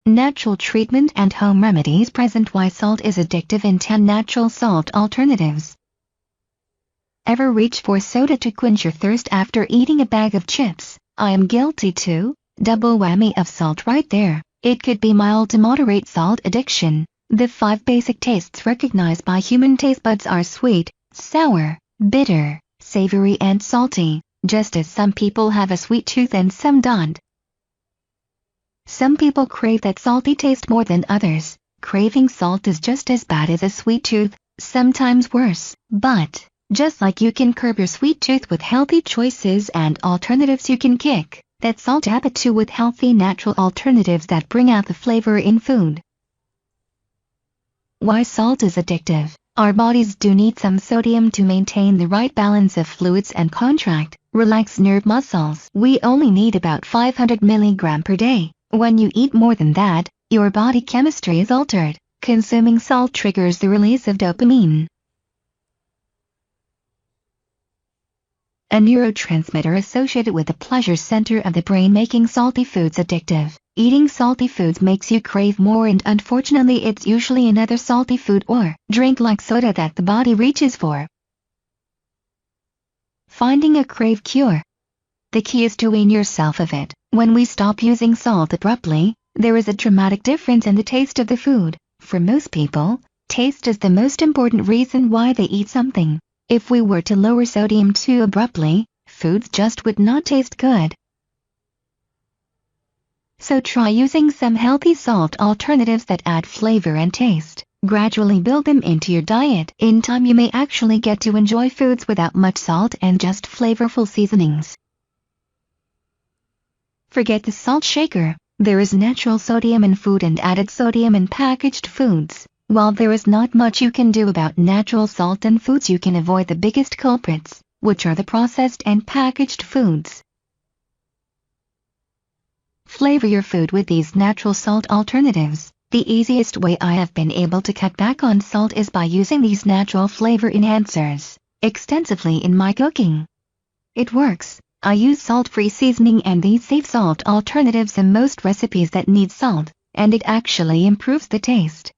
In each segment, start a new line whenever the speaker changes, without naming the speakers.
Natural treatment and home remedies present why salt is addictive in 10 natural salt alternatives. Ever reach for soda to quench your thirst after eating a bag of chips? I am guilty too. Double whammy of salt right there. It could be mild to moderate salt addiction. The 5 basic tastes recognized by human taste buds are sweet, sour, bitter, savory and salty, just as some people have a sweet tooth and some don't. Some people crave that salty taste more than others. Craving salt is just as bad as a sweet tooth, sometimes worse. But, just like you can curb your sweet tooth with healthy choices and alternatives, you can kick that salt habit too with healthy natural alternatives that bring out the flavor in food. Why salt is addictive. Our bodies do need some sodium to maintain the right balance of fluids and contract, relax nerve muscles. We only need about 500 mg per day. When you eat more than that, your body chemistry is altered. Consuming salt triggers the release of dopamine, a neurotransmitter associated with the pleasure center of the brain, making salty foods addictive. Eating salty foods makes you crave more, and unfortunately it's usually another salty food or drink like soda that the body reaches for. Finding a crave cure. The key is to wean yourself of it. When we stop using salt abruptly, there is a dramatic difference in the taste of the food. For most people, taste is the most important reason why they eat something. If we were to lower sodium too abruptly, foods just would not taste good. So try using some healthy salt alternatives that add flavor and taste. Gradually build them into your diet. In time you may actually get to enjoy foods without much salt and just flavorful seasonings. Forget the salt shaker. There is natural sodium in food and added sodium in packaged foods. While there is not much you can do about natural salt in foods, you can avoid the biggest culprits, which are the processed and packaged foods. Flavor your food with these natural salt alternatives. The easiest way I have been able to cut back on salt is by using these natural flavor enhancers extensively in my cooking. It works. I use salt-free seasoning and these save salt alternatives in most recipes that need salt, and it actually improves the taste.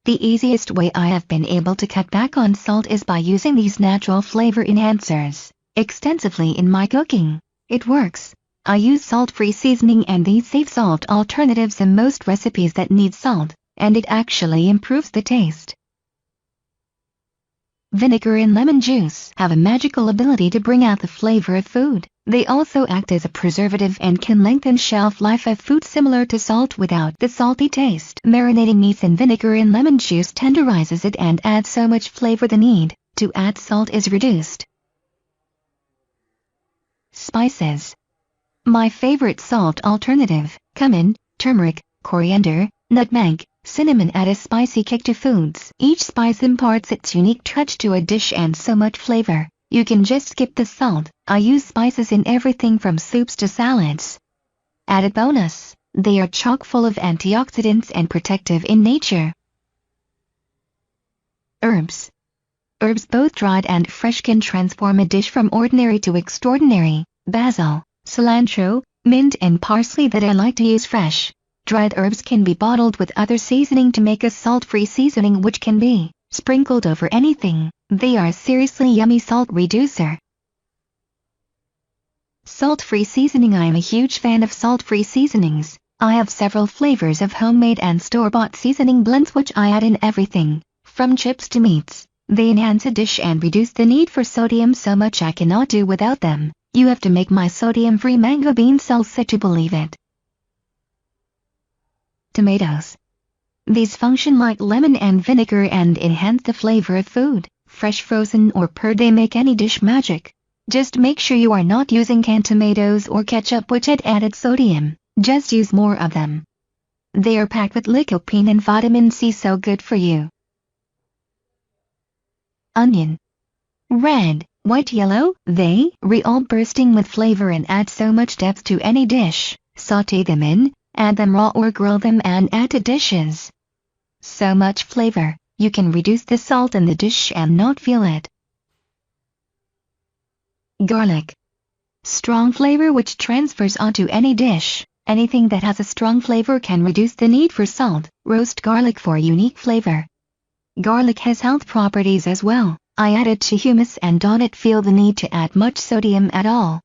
The easiest way I have been able to cut back on salt is by using these natural flavor enhancers extensively in my cooking. It works. I use salt-free seasoning and these save salt alternatives in most recipes that need salt, and it actually improves the taste. Vinegar and lemon juice have a magical ability to bring out the flavor of food. They also act as a preservative and can lengthen shelf life of food similar to salt without the salty taste. Marinating meats in vinegar and lemon juice tenderizes it and adds so much flavor the need to add salt is reduced. Spices. My favorite salt alternative: cumin, turmeric, coriander, nutmeg, cinnamon add a spicy kick to foods. Each spice imparts its unique touch to a dish and so much flavor. You can just skip the salt. I use spices in everything from soups to salads. Added bonus: they are chock full of antioxidants and protective in nature. Herbs. Herbs both dried and fresh can transform a dish from ordinary to extraordinary. Basil, cilantro, mint and parsley that I like to use fresh. Dried herbs can be bottled with other seasoning to make a salt-free seasoning which can be sprinkled over anything. They are a seriously yummy salt reducer. Salt-free seasoning. I am a huge fan of salt-free seasonings. I have several flavors of homemade and store-bought seasoning blends which I add in everything, from chips to meats. They enhance a dish and reduce the need for sodium so much I cannot do without them. You have to make my sodium-free mango bean salsa to believe it. Tomatoes. These function like lemon and vinegar and enhance the flavor of food. Fresh, frozen or pured, they make any dish magic. Just make sure you are not using canned tomatoes or ketchup which had added sodium. Just use more of them. They are packed with lycopene and vitamin C, so good for you. Onion. Red, white, yellow, they all bursting with flavor and add so much depth to any dish. Sauté them in, add them raw or grill them and add to dishes. So much flavor, you can reduce the salt in the dish and not feel it. Garlic. Strong flavor which transfers onto any dish. Anything that has a strong flavor can reduce the need for salt. Roast garlic for unique flavor. Garlic has health properties as well. I add it to hummus and don't feel the need to add much sodium at all.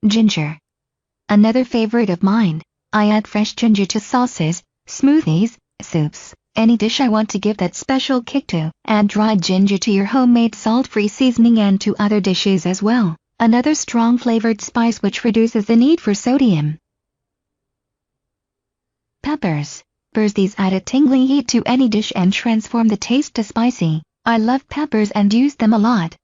Ginger. Another favorite of mine. I add fresh ginger to sauces, smoothies, soups, any dish I want to give that special kick to. Add dried ginger to your homemade salt-free seasoning and to other dishes as well. Another strong flavored spice which reduces the need for sodium. Peppers. These add a tingling heat to any dish and transform the taste to spicy. I love peppers and use them a lot.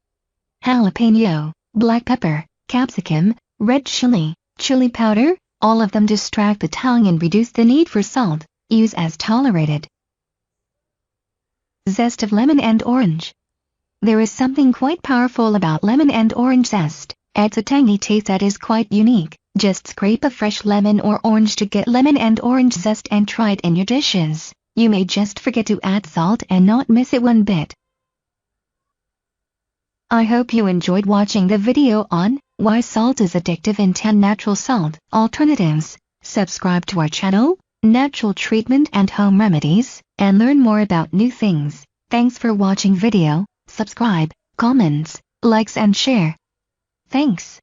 Jalapeno, black pepper, capsicum, red chili, chili powder, all of them distract the tongue and reduce the need for salt. Use as tolerated. Zest of lemon and orange. There is something quite powerful about lemon and orange zest. Adds a tangy taste that is quite unique. Just scrape a fresh lemon or orange to get lemon and orange zest and try it in your dishes. You may just forget to add salt and not miss it one bit. I hope you enjoyed watching the video on why salt is addictive in 10 natural salt alternatives. Subscribe to our channel, Natural Treatment and Home Remedies, and learn more about new things. Thanks for watching video. Subscribe, comments, likes and share. Thanks.